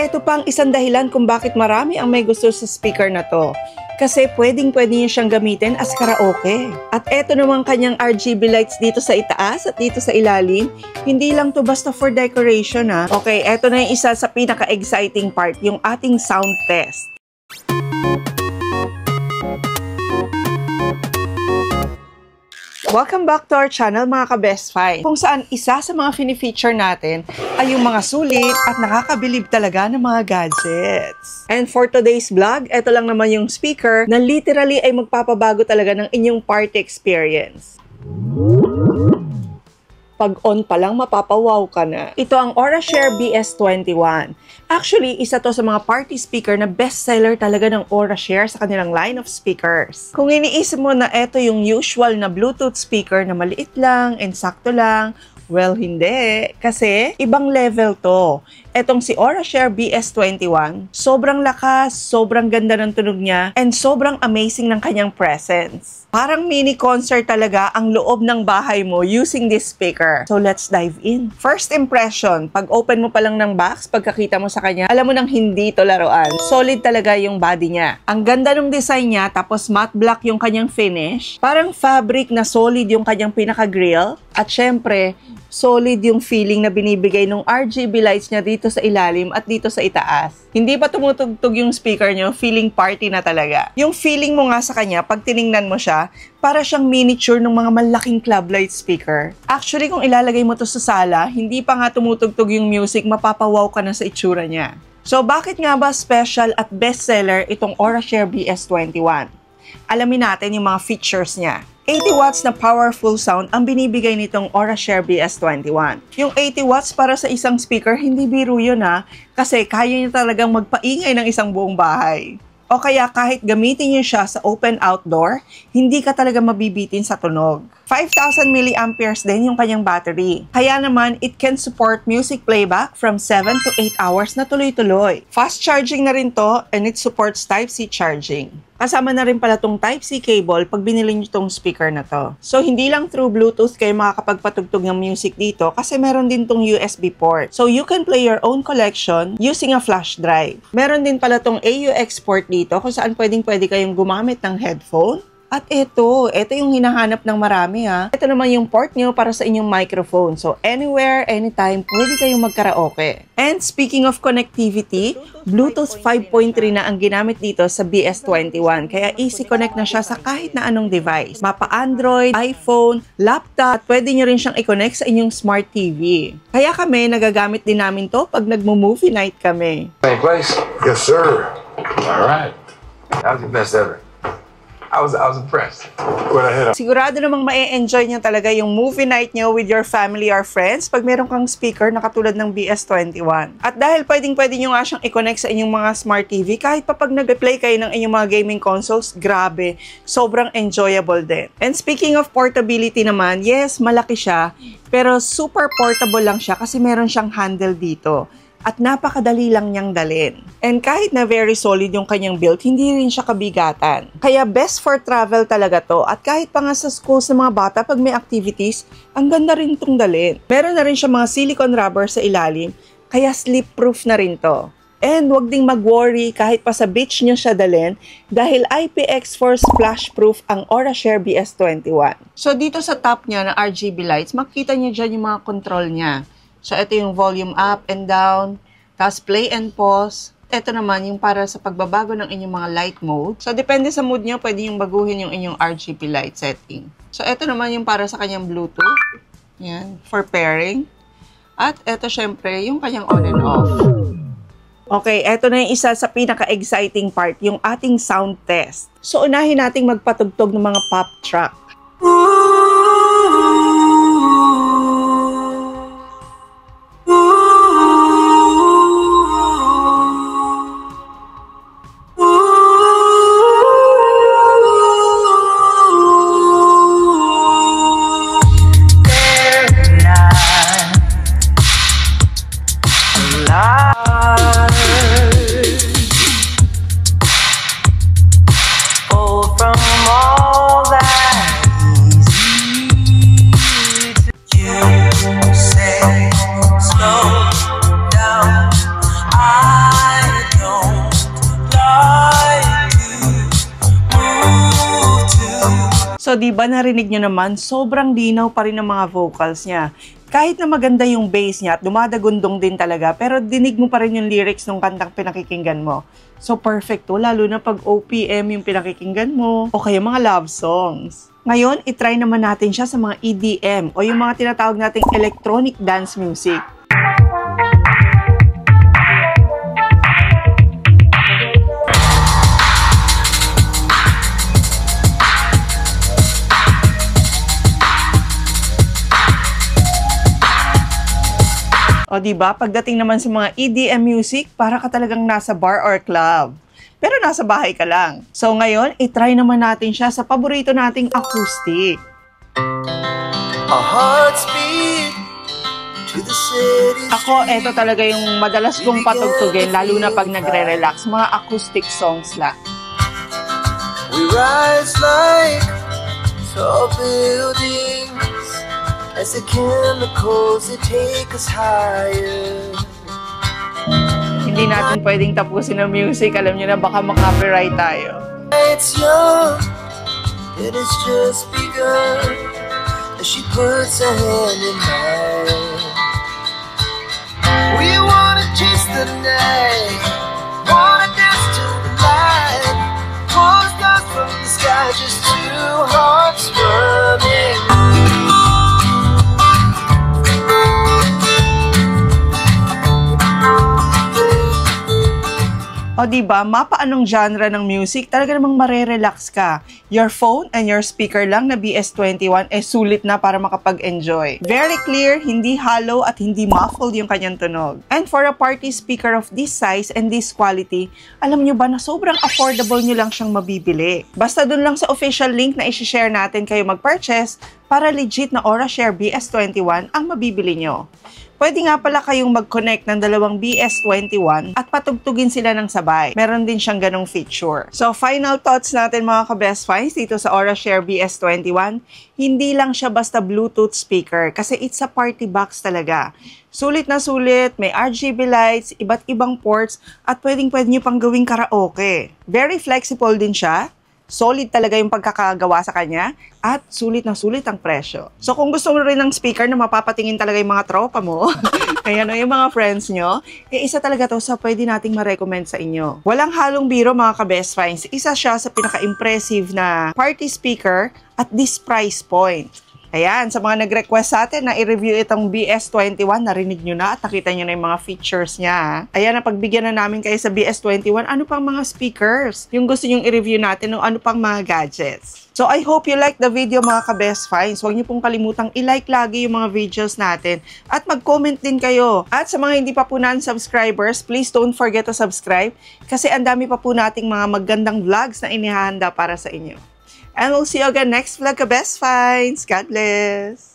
eto pa ang isang dahilan kung bakit marami ang may gusto sa speaker na to. Kasi pwedeng-pwede niyo siyang gamitin as karaoke. At eto naman kanyang RGB lights dito sa itaas at dito sa ilalim. Hindi lang to basta for decoration ha. Okay, eto na yung isa sa pinaka-exciting part, yung ating sound test. Welcome back to our channel mga ka-Best Find, kung saan isa sa mga fini-feature natin ay yung mga sulit at nakakabilib talaga ng mga gadgets. And for today's vlog, ito lang naman yung speaker na literally ay magpapabago talaga ng inyong party experience. Pag on pa lang, mapapawaw ka na. Ito ang Aurashare BS21. Actually, isa to sa mga party speaker na bestseller talaga ng Aurashare sa kanilang line of speakers. Kung iniisip mo na ito yung usual na Bluetooth speaker na maliit lang and sakto lang, well, hindi. Kasi ibang level to. Etong si Aurashare BS21, sobrang lakas, sobrang ganda ng tunog niya, and sobrang amazing ng kanyang presence. Parang mini concert talaga ang loob ng bahay mo using this speaker. So let's dive in. First impression, pag open mo pa lang ng box, pagkakita mo sa kanya, alam mo nang hindi to laruan. Solid talaga yung body niya. Ang ganda ng design niya, tapos matte black yung kanyang finish. Parang fabric na solid yung kanyang pinaka-grill. At syempre, solid yung feeling na binibigay ng RGB lights niya dito sa ilalim at dito sa itaas. Hindi pa tumutugtog yung speaker niyo, feeling party na talaga. Yung feeling mo nga sa kanya, pag tiningnan mo siya, para siyang miniature ng mga malaking club light speaker. Actually, kung ilalagay mo to sa sala, hindi pa nga tumutugtog yung music, mapapawaw ka na sa itsura niya. So, bakit nga ba special at bestseller itong Aurashare BS21? Alamin natin yung mga features niya. 80 watts na powerful sound ang binibigay nitong Aurashare BS21. Yung 80 watts para sa isang speaker, hindi biro yun ha, kasi kaya niya talagang magpaingay ng isang buong bahay. O kaya kahit gamitin niyo siya sa open outdoor, hindi ka talaga mabibitin sa tunog. 5,000 mAh din yung kanyang battery. Kaya naman, it can support music playback from 7 to 8 hours na tuloy-tuloy. Fast charging na rin to, and it supports Type-C charging. Kasama na rin pala tong Type-C cable pag binili nyo tong speaker na to. So, hindi lang through Bluetooth kayo makakapagpatugtog ng music dito kasi meron din tong USB port. So, you can play your own collection using a flash drive. Meron din pala tong AUX port dito kung saan pwedeng-pwede kayong gumamit ng headphone. At ito yung hinahanap ng marami ha. Ito naman yung port nyo para sa inyong microphone. So, anywhere, anytime, pwede kayong magkaraoke. And speaking of connectivity, Bluetooth 5.3 na ang ginamit dito sa BS21. Kaya easy connect na siya sa kahit na anong device. Mapa Android, iPhone, laptop, pwede nyo rin siyang i-connect sa inyong smart TV. Kaya kami, nagagamit din namin to pag nagmo-movie night kami. Hey, place? Yes, sir. All right. That was the best ever. I was impressed. Sigurado namang ma-enjoy niyo talaga yung movie night niyo with your family or friends pag meron kang speaker na katulad ng BS21. At dahil pwedeng-pwede niyo nga siyang i-connect sa inyong mga smart TV, kahit pa pag nag-play kayo ng inyong mga gaming consoles, grabe, sobrang enjoyable din. And speaking of portability naman, yes, malaki siya, pero super portable lang siya kasi meron siyang handle dito. At napakadali lang niyang dalhin. And kahit na very solid yung kanyang build, hindi rin siya kabigatan. Kaya best for travel talaga to. At kahit pa nga sa school sa mga bata, pag may activities, ang ganda rin itong dalhin. Meron na rin siya mga silicone rubber sa ilalim, kaya slip-proof na rin to. And wag ding mag-worry kahit pa sa beach nyo siya dalhin dahil IPX4 splash-proof ang Aurashare BS21. So dito sa top niya na RGB lights, makikita niyo dyan yung mga control niya. So, ito yung volume up and down, tapos play and pause. Ito naman yung para sa pagbabago ng inyong mga light mode. So, depende sa mood nyo, pwede yung baguhin yung inyong RGB light setting. So, ito naman yung para sa kanyang Bluetooth. Yan, for pairing. At ito, syempre, yung kanyang on and off. Okay, ito na yung isa sa pinaka-exciting part, yung ating sound test. So, unahin nating magpatugtog ng mga pop track. From all that So, di ba narinig nyo naman, sobrang linaw pa rin ng mga vocals niya. Kahit na maganda yung bass niya at dumadagundong din talaga, pero dinig mo pa rin yung lyrics ng kantang pinakikinggan mo. So, perfect to, lalo na pag OPM yung pinakikinggan mo, o kaya mga love songs. Ngayon, itry naman natin siya sa mga EDM, o yung mga tinatawag nating electronic dance music. O diba, pagdating naman sa mga EDM music, para ka talagang nasa bar or club. Pero nasa bahay ka lang. So ngayon, itry naman natin siya sa paborito nating acoustic. Ako, eto talaga yung madalas kong patugtugin, lalo na pag nagre-relax. Mga acoustic songs lang. We rise like tall buildings as the chemicals that take us higher. Hindi natin pwedeng tapusin ang music. Alam niyo na, baka makapiright tayo. It's young, it has just begun as she puts her hand in mine. We wanna chase the night, wanna dance to the light, pull stars from the sky, just two hearts running. O diba, mapa anong genre ng music, talaga namang marerelax ka. Your phone and your speaker lang na BS21 sulit na para makapag-enjoy. Very clear, hindi hollow at hindi muffled yung kanyang tunog. And for a party speaker of this size and this quality, alam nyo ba na sobrang affordable nyo lang siyang mabibili. Basta dun lang sa official link na isi-share natin kayo mag-purchase para legit na AuraShare BS21 ang mabibili nyo. Pwede nga pala kayong mag-connect ng dalawang BS21 at patugtugin sila ng sabay. Meron din siyang ganong feature. So, final thoughts natin mga ka-best finds dito sa AuraShare BS21. Hindi lang siya basta Bluetooth speaker kasi it's a party box talaga. Sulit na sulit, may RGB lights, iba't ibang ports, at pwede nyo pang gawing karaoke. Very flexible din siya. Solid talaga yung pagkakagawa sa kanya at sulit na sulit ang presyo. So kung gusto mo rin ng speaker na mapapatingin talaga yung mga tropa mo, ayan o, yung mga friends nyo, isa talaga to sa pwede nating ma-recommend sa inyo. Walang halong biro mga ka-best finds. Isa siya sa pinaka-impressive na party speaker at this price point. Ayan, sa mga nag-request sa atin na i-review itong BS21, narinig nyo na at nakita nyo na yung mga features niya. Ayan, napagbigyan na namin kayo sa BS21, ano pang mga speakers yung gusto nyong i-review natin o ano pang mga gadgets. So, I hope you like the video mga ka-best finds. Huwag nyo pong kalimutang i-like lagi yung mga videos natin at mag-comment din kayo. At sa mga hindi pa po non-subscribers, please don't forget to subscribe kasi ang dami pa po nating mga magandang vlogs na inihahanda para sa inyo. And we'll see you again next vlog, ka-best finds. God bless!